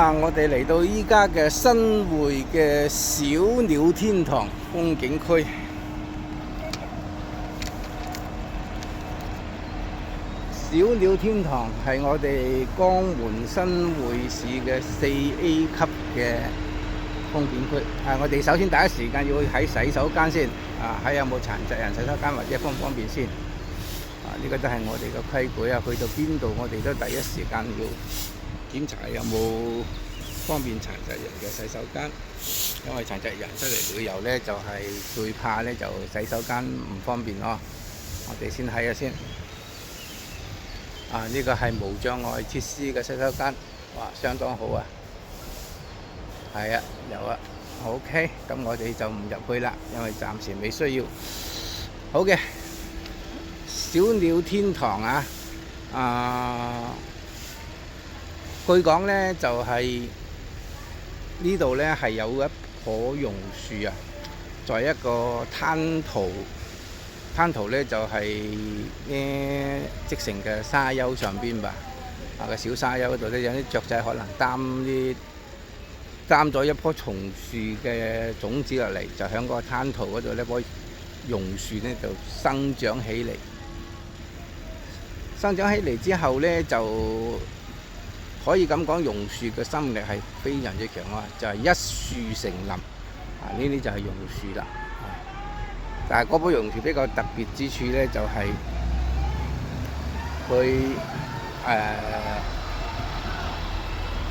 我哋嚟到依家嘅新會嘅小鳥天堂風景區。小鳥天堂係我哋江門新會市嘅4A 級嘅風景區。我哋首先第一時間要去喺洗手間先，睇有冇殘疾人洗手間或者方唔方便先。呢個都係我哋嘅規矩啊！去到邊度我哋都第一時間要檢查有冇方便殘疾人嘅洗手間，因為殘疾人出嚟旅遊呢，就係最怕呢就洗手間唔方便咯。我哋先睇下先。呢個係無障礙設施嘅洗手間，哇，相當好啊！係啊，有啊 ，OK， 咁我哋就唔入去啦，因為暫時未需要。好嘅，小鳥天堂據講呢就係呢度呢係有一棵榕樹啊，在一個灘塗呢就係積成嘅沙丘上邊吧，個小沙丘嗰度呢，有啲雀仔可能擔咗一棵松樹嘅種子落嚟，就喺個灘塗嗰度呢，棵榕樹呢就生長起嚟。生長起嚟之後呢，就可以咁講，榕樹嘅生命力係非常之強啊！就係一樹成林，呢啲就係榕樹啦。但係嗰棵榕樹比較特別之處呢，就係佢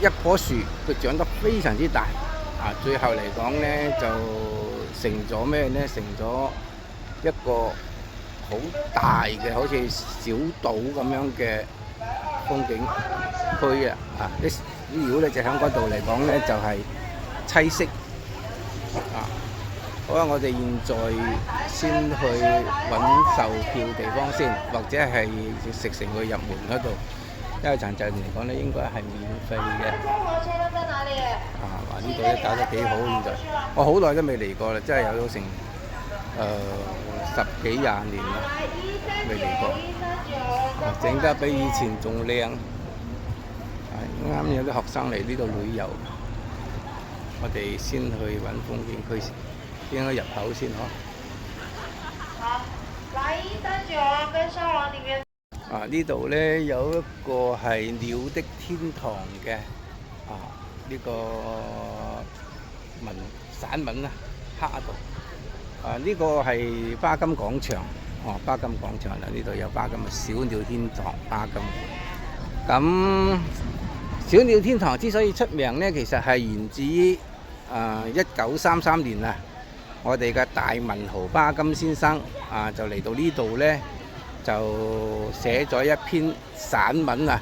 一棵樹佢長得非常之大，最後嚟講呢，就成咗咩呢？成咗一個好大嘅，好似小島咁樣嘅風景區啊！啲料咧就喺嗰度嚟講咧，就係棲息好啦，我哋現在先去揾售票地方先，或者係食城去入門嗰度，因為殘疾人嚟講咧，應該係免費嘅。呢度咧搞得幾好，現在我好耐都未嚟過啦，真係有成10幾20年啦，未嚟過。整得比以前仲靚。啱有啲學生嚟呢度旅遊，我哋先去揾風景區先，應該入口先嗬。呢度呢有一個係鳥的天堂嘅呢個散文刻喺度。呢個係巴金廣場，巴金廣場啦，呢度有巴金嘅小鳥天堂巴金。咁小鳥天堂之所以出名呢，其實係源自於1933年我哋嘅大文豪巴金先生就嚟到呢度呢，就寫咗一篇散文呢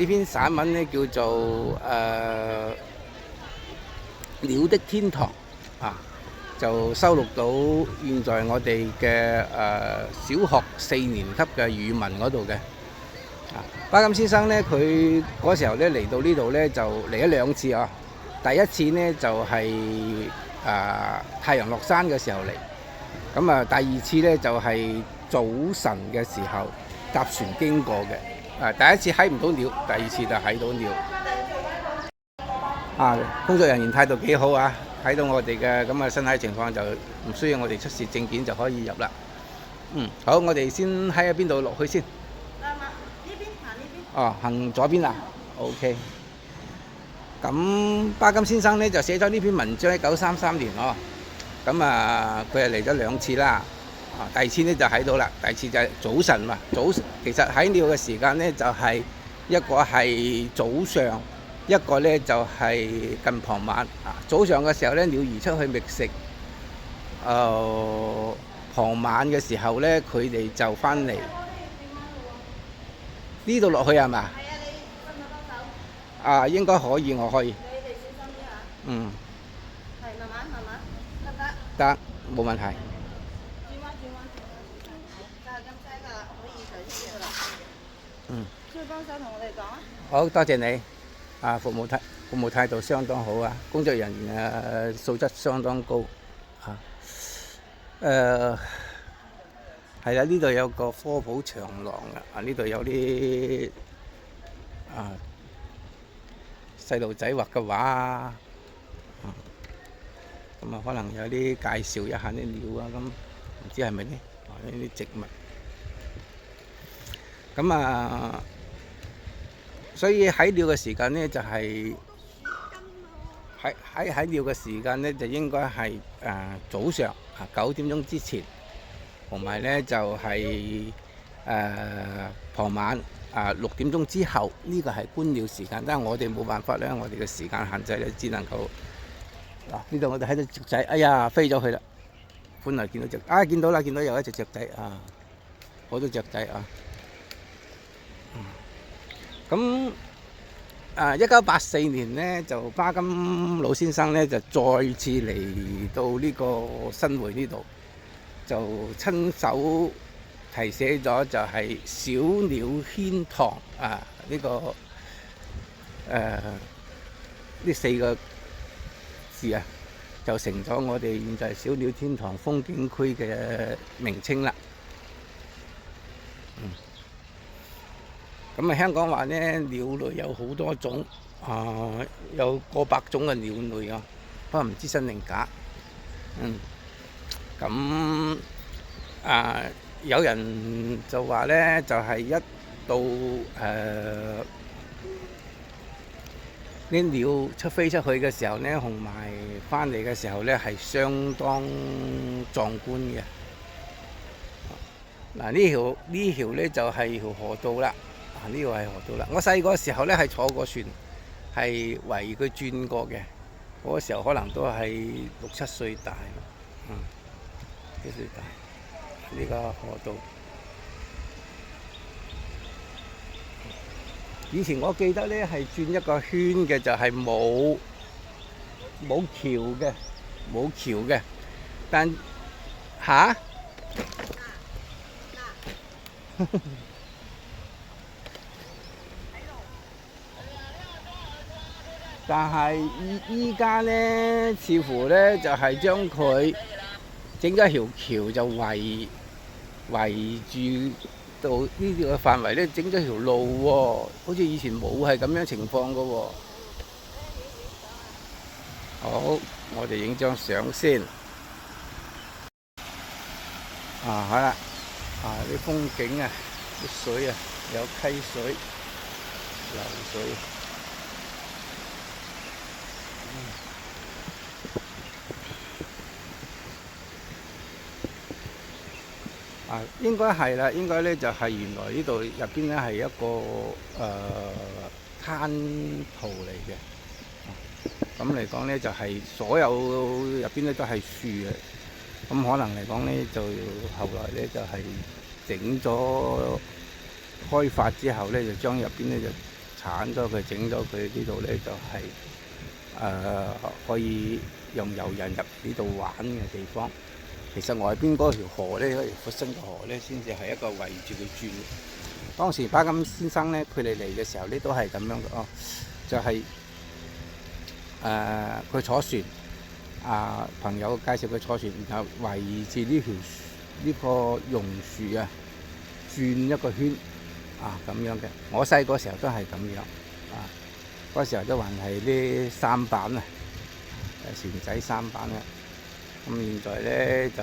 篇散文呢叫做鳥的天堂就收錄到現在我哋嘅小學4年級嘅語文嗰度嘅。巴金先生呢，佢嗰時候呢嚟到呢度呢，就嚟咗2次啊。第一次呢，就係太陽落山嘅時候嚟，咁第二次呢，就係早晨嘅時候搭船經過嘅。第一次睇唔到鳥，第二次就睇到鳥。工作人員態度幾好啊！睇到我哋嘅咁嘅身體情況，就唔需要我哋出示證件就可以入啦。好，我哋先喺邊度落去先？行左邊OK。咁巴金先生呢就寫咗呢篇文章1933年咁佢係嚟咗2次啦。第二次呢就睇到啦，第二次就係早晨嘛。其實喺鳥嘅時間呢，就係一個係早上，一個呢就係近傍晚。早上嘅時候呢，鳥兒出去覓食，傍晚嘅時候呢，佢哋就翻嚟。呢度落去係嘛？應該可以，我可以。你哋小心啲係慢慢，得唔得？得，冇問題。轉彎，就係咁低㗎啦，可以隨時㗎啦。需要幫手同我哋講啊？好，多謝你。服務態度相當好啊，工作人員素質相當高。係啦，呢度有個科普長廊呢度有啲細路仔畫嘅畫啊，咁啊可能有啲介紹一下啲鳥啊，咁唔知係咪呢？呢啲植物，咁啊，所以喺鳥嘅時間呢，就係喺鳥嘅時間呢，就應該係早上9點鐘之前，同埋呢就係傍晚6點鐘之後，呢個係觀鳥時間。但係我哋冇辦法咧，我哋嘅時間限制咧，只能夠嗱呢度我哋喺度雀仔，哎呀飛咗去啦！本來見到隻見到啦，見到有一隻雀仔啊，好多雀仔啊！咁1984年呢，就巴金老先生呢，就再次嚟到呢個新會呢度，就親手題寫咗就係小鳥天堂呢個呢4個字啊，就成咗我哋現在小鳥天堂風景區嘅名稱啦。咁香港話呢，鳥類有好多種，有過百種嘅鳥類啊，不過唔知真定假。咁有人就話呢，就係一到啲鳥飛出去嘅時候呢，同埋翻嚟嘅時候呢，係相當壯觀嘅。嗱呢條呢就係條河道啦。呢個係河道啦。我細個時候呢係坐過船，係圍佢轉過嘅。嗰個時候可能都係6、7歲大，幾歲大？呢個河道。以前我記得呢係轉一個圈嘅，就係冇橋嘅，但但係依家呢，似乎呢就係將佢整咗條橋，就圍住到呢個範圍呢，整咗條路喎，好似以前冇係咁樣情況㗎喎。好，我哋影張相先。好啦，啲風景啊，啲水啊，有溪水、流水。應該係啦，應該咧就係原來呢度入邊咧係一個灘塗嚟嘅。咁嚟講咧就係所有入邊咧都係樹嘅。咁可能嚟講咧就後來咧就係整咗開發之後咧，就將入邊咧就剷咗佢，整咗佢呢度咧就係可以用遊人入呢度玩嘅地方。其實外邊嗰條河咧，嗰條闊身嘅河咧，先至係一個圍住佢轉。當時巴金先生咧，佢哋嚟嘅時候咧，都係咁樣嘅哦，就係佢坐船，朋友介紹佢坐船，然後圍住呢個榕樹啊，轉一個圈咁樣嘅。我細個時候都係咁樣嗰時候都還係啲舢板啊，船仔舢板啊。咁現在咧就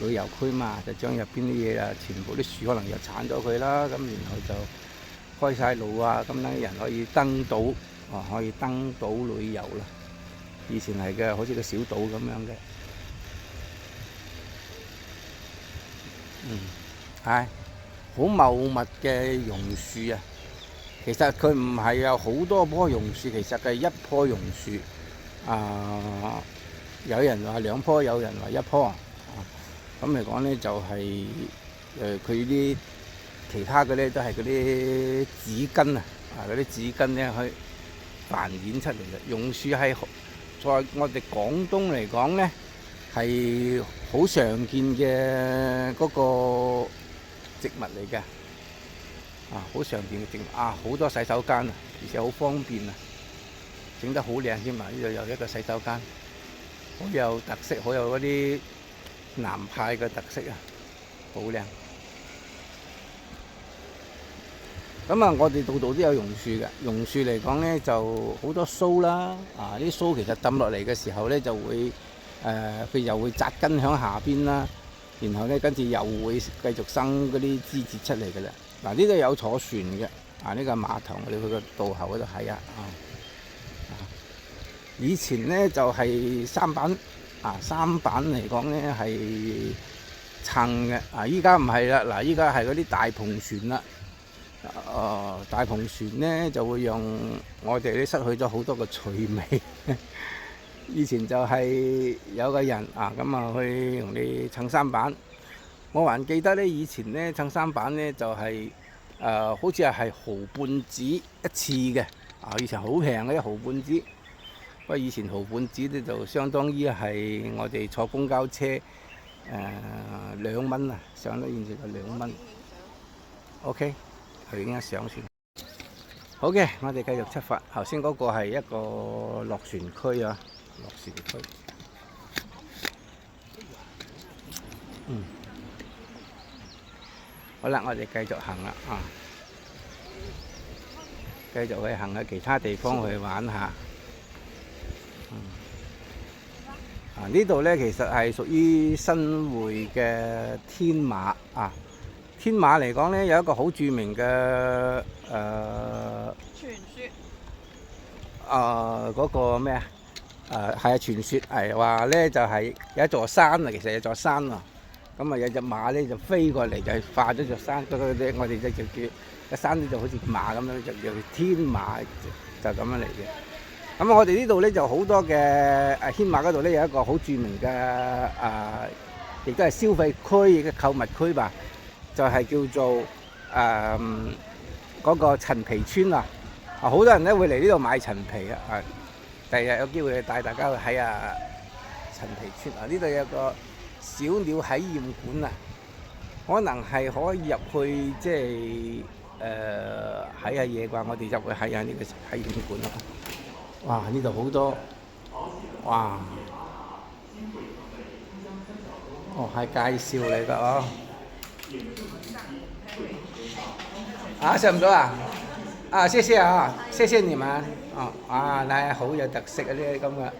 旅遊區嘛，就將入邊啲嘢全部啲樹可能又剷咗佢啦，咁然後就開晒路啊，咁等啲人可以登島，可以登島旅遊啦。以前係嘅，好似個小島咁樣嘅。係好茂密嘅榕樹啊！其實佢唔係有好多棵榕樹，其實係一棵榕樹有人話2棵，有人話1棵。咁嚟講咧，就係佢啲其他嘅咧，都係嗰啲紙巾嗰啲紙巾咧，去繁衍出嚟嘅。榕樹係在我哋廣東嚟講咧，係好常見嘅嗰個植物嚟嘅。好常見嘅植物好多洗手間而且好方便整得好靚添嘛！呢度有一個洗手間。好有特色，好有嗰啲南派嘅特色好靚。咁啊，我哋度度都有榕樹嘅。榕樹嚟講咧，就好多鬚啦。啊，啲鬚其實抌落嚟嘅時候咧，就會佢又會扎根響下邊啦。然後咧，跟住又會繼續生嗰啲枝節出嚟嘅啦。嗱，呢度有坐船嘅。啊，呢個碼頭我哋去個渡口嗰度睇下。以前咧就係舢板。啊，舢板嚟講咧係撐嘅。啊，依家唔係啦。嗱，依家係嗰啲大篷船啦。大篷船咧就會讓我哋咧失去咗好多個趣味。以前就係有個人咁去同你撐舢板。我還記得咧，以前咧撐舢板咧就係好似係毫半紙一次嘅。以前好平嘅，一毫半紙。不過以前毫半紙咧就相當於係我哋坐公交車2蚊啊，上得現時就2蚊。OK。佢已經上船。好嘅，我哋繼續出發。頭先嗰個係一個落船區啊，落船區。好啦，我哋繼續行啦繼續去行去其他地方去玩下。呢度咧其實係屬於新會嘅天馬啊。天馬嚟講咧，有一個好著名嘅傳說。嗰個咩係傳說係話咧，就係有一座山啊，其實有座山啊。咁啊，有隻馬咧就飛過嚟，就化咗座山。我哋就叫個山咧就好似馬咁樣，就叫天馬，就咁樣嚟嘅。咁我哋呢度咧就好多嘅天馬嗰度咧有一個好著名嘅亦都係消費區嘅購物區吧。就係叫做嗰個陳皮村啊！好多人咧會嚟呢度買陳皮啊！第日有機會帶大家去睇下陳皮村啊！呢度有個小鳥體驗館啊，可能係可以入去即係睇下嘢啩。我哋入去睇下呢個體驗館咯。哇！呢度好多哇！係介紹嚟㗎哦。上唔到啊！謝謝啊，謝謝你們。嗱，好有特色啊！呢啲咁嘅。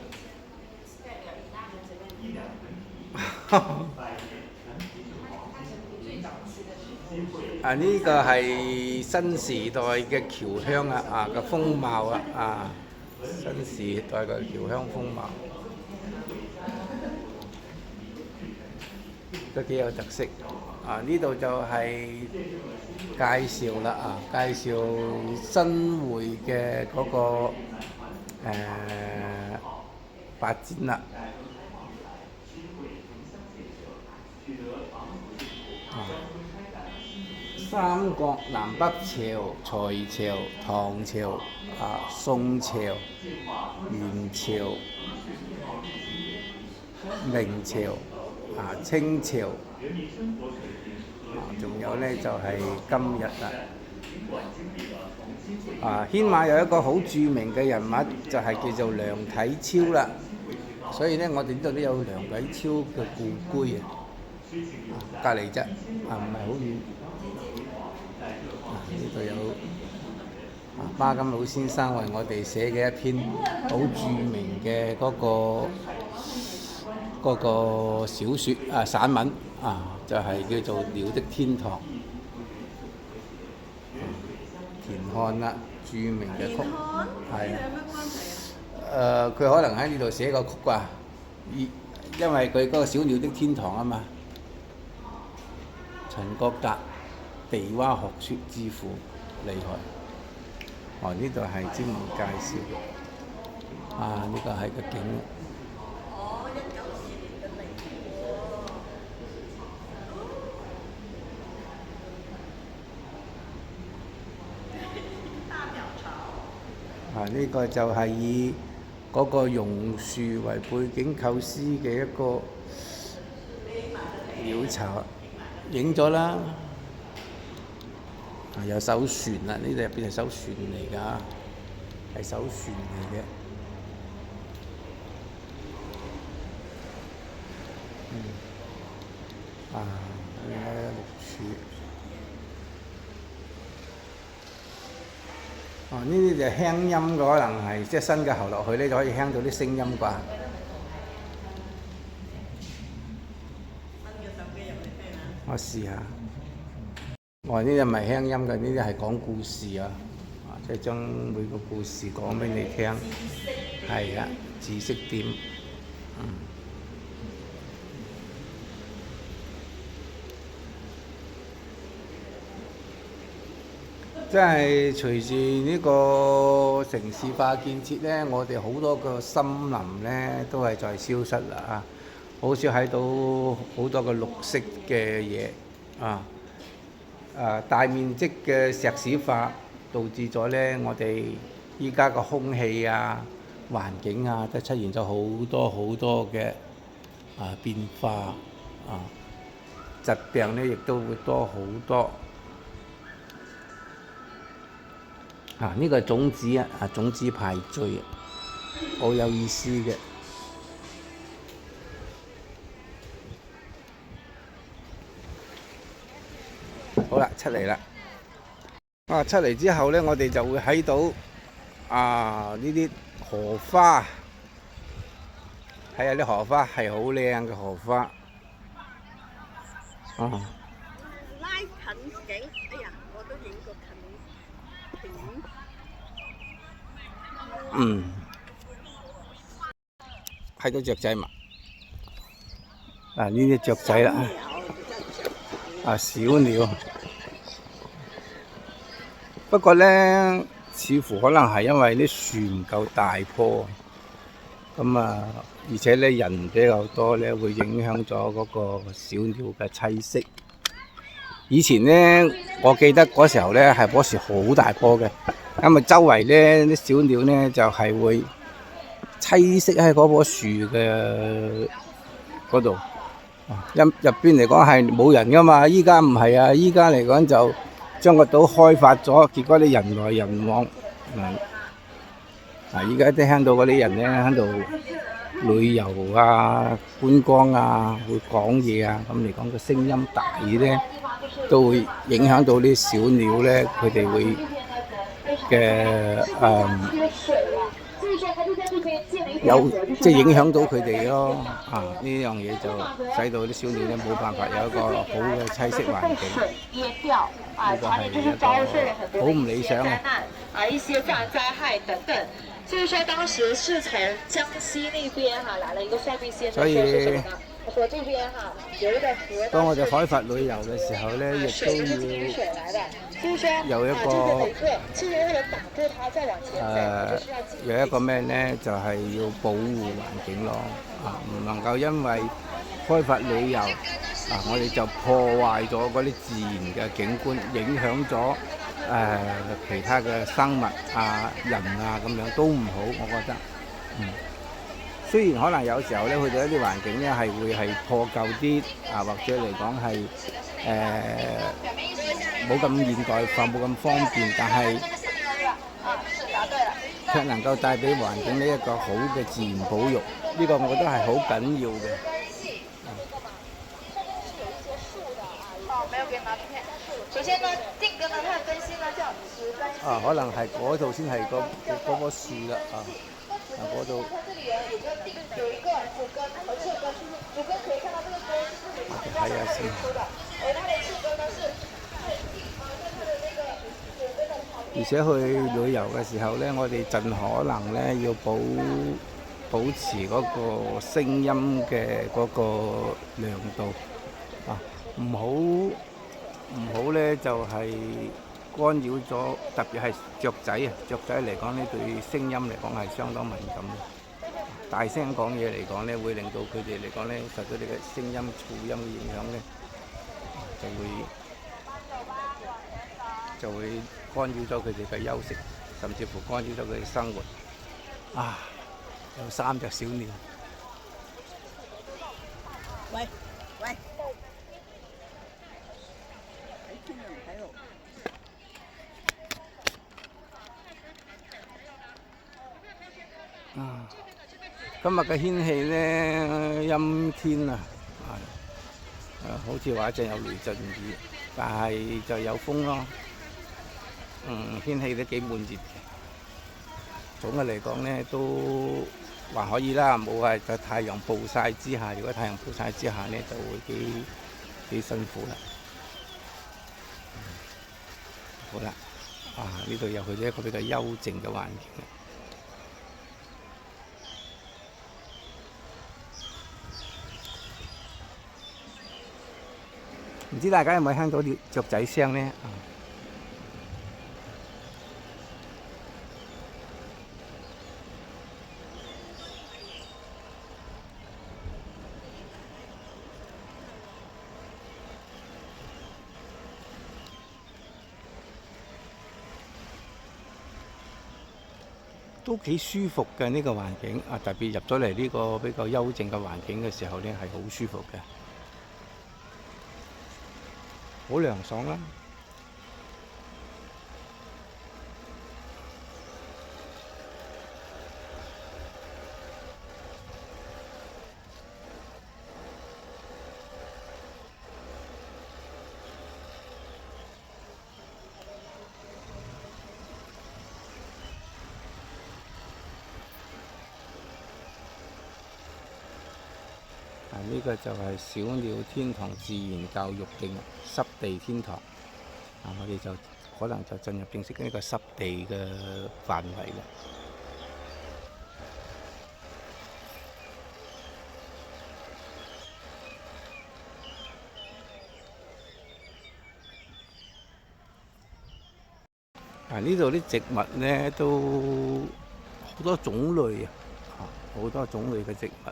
呢個係新時代嘅僑鄉嘅風貌啊！新時代嘅僑鄉風貌都幾有特色。呢度就係介紹啦介紹新會嘅嗰個發展啦。三國、南北朝、隋朝、唐朝、宋朝、元朝、明朝、清朝。仲有咧就係今日啦。牽馬有一個好著名嘅人物，就係叫做梁啟超啦。所以咧，我哋呢度都有梁啟超嘅故居隔離啫，唔係好遠。呢度有巴金老先生為我哋寫嘅一篇好著名嘅嗰個小説散文就係叫做《鳥的天堂》。田漢啦，著名嘅曲係佢可能喺呢度寫個曲啩，因為佢嗰個小鳥的天堂啊嘛。陳國達地蛙學説之父，厲害。呢度係專門介紹嘅。呢個係個景。呢個就係以嗰個榕樹為背景構思嘅一個鳥巢，影咗啦。有艘船啦，呢度入邊係艘船嚟㗎，係艘船嚟嘅。綠柱。哦，呢啲就輕音嘅，可能係即係伸個喉落去咧，就可以聽到啲聲音啩。我試下。哦，呢啲唔係輕音嘅，呢啲係講故事啊，即係將每個故事講俾你聽。係啊，知識點。即係隨住呢個城市化建設咧，我哋好多個森林咧都係在消失啦啊！好少睇到好多個綠色嘅嘢啊！大面積嘅石屎化導致咗咧，我哋依家個空氣啊、環境啊都出現咗好多嘅變化啊！疾病咧亦都會多好多。呢個係種子啊，種子排序，好有意思嘅。好啦，出嚟啦！出嚟之後咧，我哋就會睇到呢啲荷花，睇下啲荷花係好靚嘅荷花。拉近景，哎呀，我都影過近景。睇到雀仔嘛？呢啲雀仔啦，小鳥。不過咧，似乎可能係因為啲樹唔夠大棵，咁而且咧人比較多咧，會影響咗嗰個小鳥嘅棲息。以前咧，我記得嗰時候咧係棵樹好大棵嘅，咁周圍咧啲小鳥咧就係會棲息喺嗰棵樹嘅嗰度。入邊嚟講係冇人噶嘛，依家唔係啊，依家嚟講就將個島開發咗，結果啲人來人往。依家都聽到嗰啲人咧喺度旅遊啊、觀光啊、會講嘢啊，咁嚟講個聲音大咧，都會影響到啲小鳥咧，佢哋會嘅有即係影響到佢哋咯。呢樣嘢就使到啲小鳥咧冇辦法有一個好嘅棲息環境。呢個係一個好唔理想嘅。一些自然災害等等。所以說當時是從江西那邊來了一個算命先生，說是什麼呢？說這邊有一個河。當我哋開發旅遊嘅時候咧，亦都要有一個有一個咩咧，就係要保護環境咯。唔能夠因為開發旅遊我哋就破壞咗嗰啲自然嘅景觀，影響咗其他嘅生物人咁樣都唔好，我覺得。雖然可能有時候咧，去到一啲環境咧係會係破舊啲或者嚟講係冇咁現代化、冇咁方便，但係卻能夠帶俾環境呢一個好嘅自然保育，呢個我覺得係好緊要嘅。首先呢，定格呢，它的根系呢叫石根。可能係嗰度先係嗰棵樹啦嗰度。有一個主根和側根，主根可以看到這個根是比較突出的，而它的側根呢是而且去旅遊嘅時候咧，我哋盡可能咧要保持嗰個聲音嘅嗰個亮度唔好咧就係干擾咗，特別係雀仔嚟講呢，對聲音嚟講係相當敏感嘅。大聲講嘢嚟講咧，會令到佢哋嚟講咧受到你嘅聲音噪音嘅影響咧，就會干擾咗佢哋嘅休息，甚至乎干擾咗佢哋生活。有3隻小鳥。喂。今日嘅天氣咧陰天好似話一陣有雷陣雨，但係就有風咯。天氣都幾悶熱嘅。總嘅嚟講咧，都還可以啦，冇話在太陽暴曬之下。如果太陽暴曬之下咧，就會幾辛苦啦。好啦，呢度又去咗一個比較幽靜嘅環境。唔知大家有冇聽到啲雀仔聲呢？都幾舒服嘅呢個環境啊！特別入咗嚟呢個比較幽靜嘅環境嘅時候呢，係好舒服嘅，好涼爽啦。呢個就係小鳥天堂自然教育徑濕地天堂。我哋就可能就進入正式呢個濕地嘅範圍啦。呢度啲植物呢都好多種類好多種類嘅植物。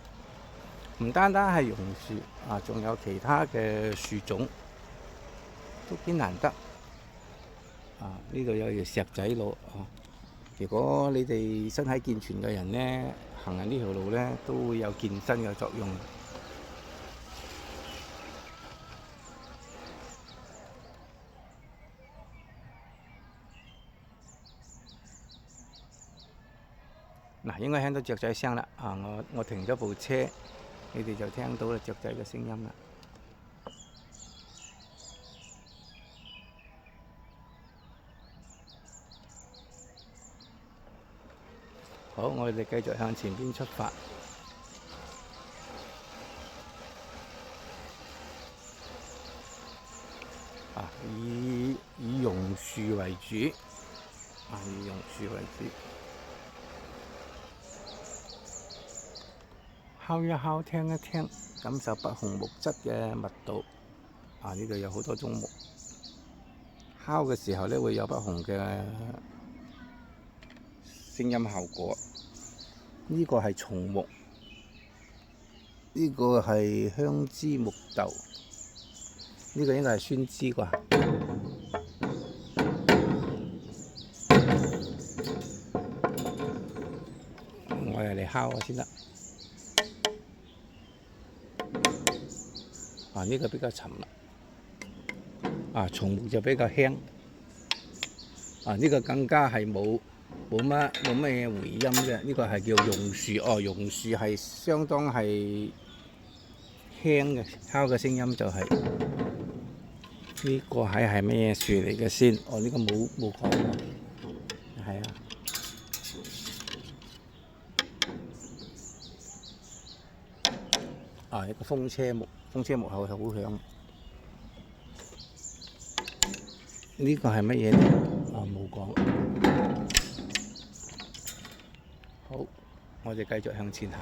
唔單單係榕樹仲有其他嘅樹種，都幾難得。呢度有條石仔路如果你哋身體健全嘅人呢，行緊呢條路呢，都會有健身嘅作用。應該聽到雀仔聲啦。我停咗部車。你哋就聽到啦雀仔嘅聲音啦。好，我哋繼續向前邊出發。以榕樹為主，以榕樹為主。敲一敲，聽一聽，感受不同木質嘅密度。呢度有好多種木，敲嘅時候咧會有不同嘅聲音效果。呢個係松木，呢個係香枝木豆，呢個應該係酸枝啩。我哋嚟敲下先得。呢個比較沉啦，松木就比較輕，呢個更加係冇乜回音嘅，呢個係叫榕樹，榕樹係相當係輕嘅，敲嘅聲音就係呢個係咩樹嚟嘅先？呢個冇講喎，係一個風車木。風車木口好響，呢個係乜嘢咧？冇講。好，我哋繼續向前行。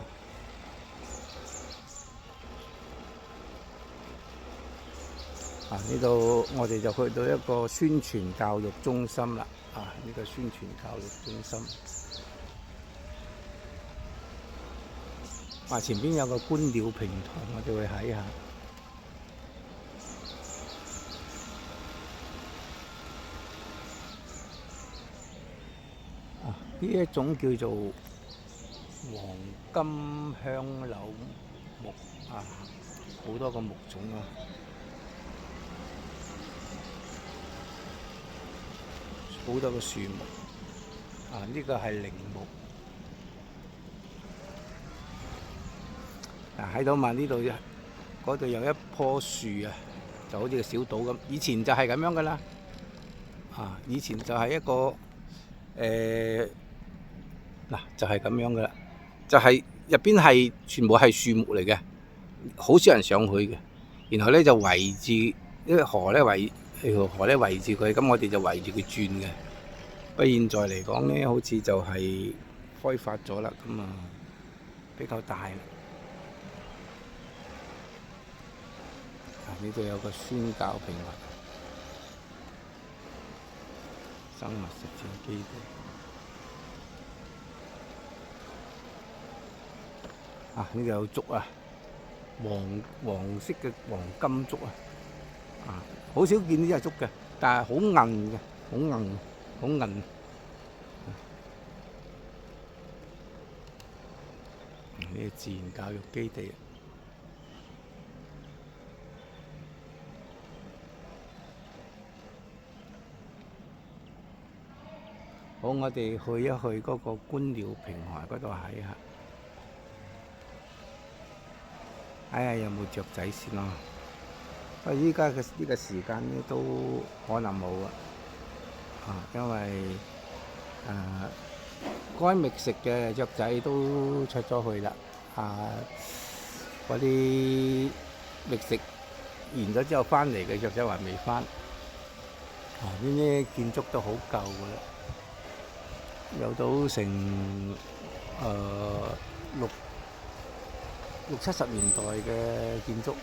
呢度我哋就去到一個宣傳教育中心啦。呢個宣傳教育中心。前邊有個觀鳥平台，我哋會睇下。呢一種叫做黃金香柳木，好多個木種好多個樹木。呢個係鈴木。睇到嘛？呢度嗰度有一棵樹就好似個小島咁。以前就係咁樣噶啦。以前就係一個就係咁樣噶啦，就係入邊係全部係樹木嚟嘅，好少人上去嘅。然後咧就圍住呢個河咧條河咧圍住佢，咁我哋就圍住佢轉嘅。不過現在嚟講咧，好似就係開發咗啦，咁比較大啦。呢度有個宣教平台，生物實驗基地。呢度有竹啊，黃色嘅黃金竹啊，好少見呢隻竹嘅，但係好韌嘅，好韌，好韌。呢個自然教育基地。好，我哋去一去嗰個觀鳥平台嗰度睇下。睇下有冇雀仔先咯。不過依家嘅呢個時間咧都可能冇因為該覓食嘅雀仔都出咗去啦。嗰啲覓食完咗之後翻嚟嘅雀仔還未翻。呢啲建築都好舊㗎啦，有到成六七十年代嘅建築。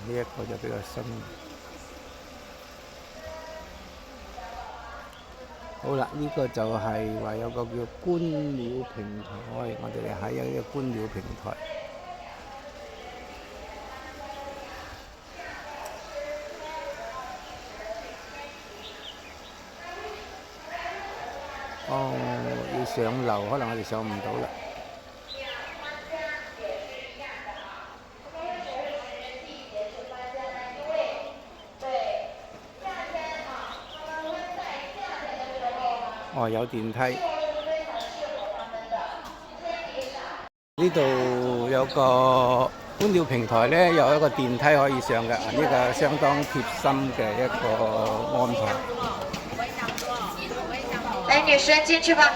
呢一個就比較新。好啦，呢個就係話有個叫觀鳥平台，我哋嚟睇下呢個觀鳥平台。要上樓，可能我哋上唔到啦。有電梯。呢度有個觀鳥平台咧，有一個電梯可以上嘅，呢個相當貼心嘅一個安排。嚟，女士進去吧。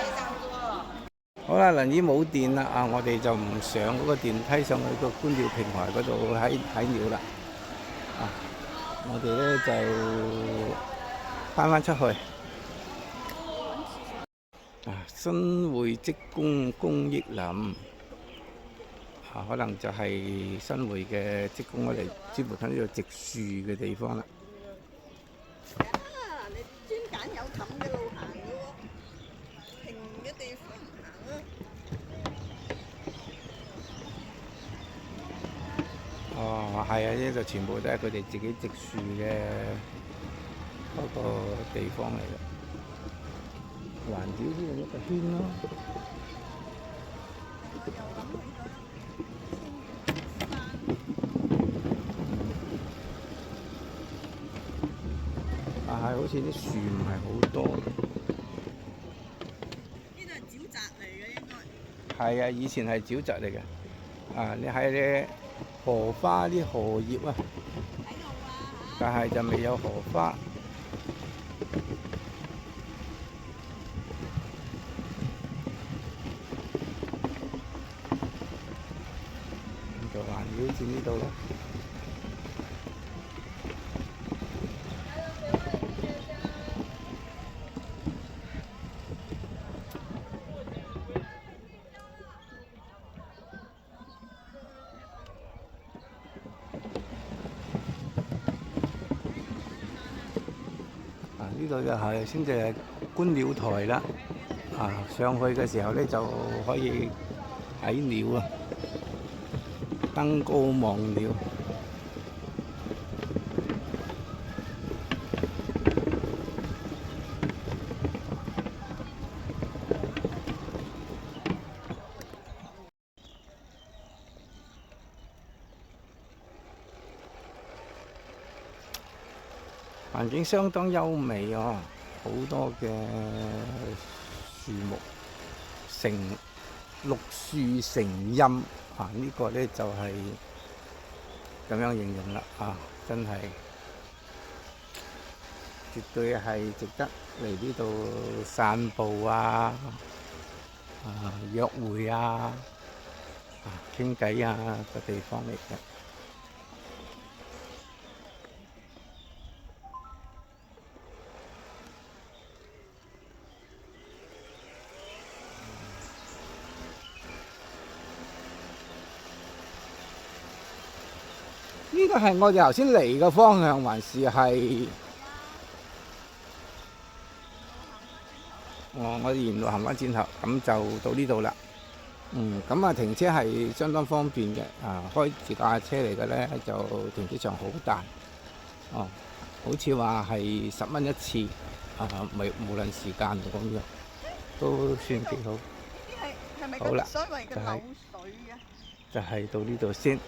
好啦，輪椅冇電啦，我哋就唔上嗰個電梯上去個觀鳥平台嗰度睇鳥啦。我哋咧就翻出去。新會職工公益林，可能就係新會嘅職工我哋專門喺呢度植樹嘅地方啦。你專揀有冚嘅路行嘅喎，平嘅地方唔行啊。係啊，呢度全部都係佢哋自己植樹嘅嗰個地方嚟嘅。環繞呢度一個圈咯。但係好似啲樹唔係好多。呢度係沼澤嚟嘅應該。係啊，以前係沼澤嚟嘅。你睇啲荷花啲荷葉啊，但係就未有荷花。好似呢度啦。呢度就係先至係觀鳥台啦。上去嘅時候咧就可以睇鳥啊。登高望鳥。環境相當優美好多嘅樹木綠樹成蔭。呢個咧就係咁樣形容啦，真係絕對係值得嚟呢度散步啊、約會啊、傾偈啊嘅地方嚟嘅。呢個係我哋頭先嚟嘅方向，還是係？我哋沿路行返轉頭，咁就到呢度啦。咁啊停車係相當方便嘅。開自駕車嚟嘅咧，就停車場好大。好似話係10蚊一次。無論時間咁樣，都算幾好。係咪好啦，所謂嘅流水啊？就係到呢度先。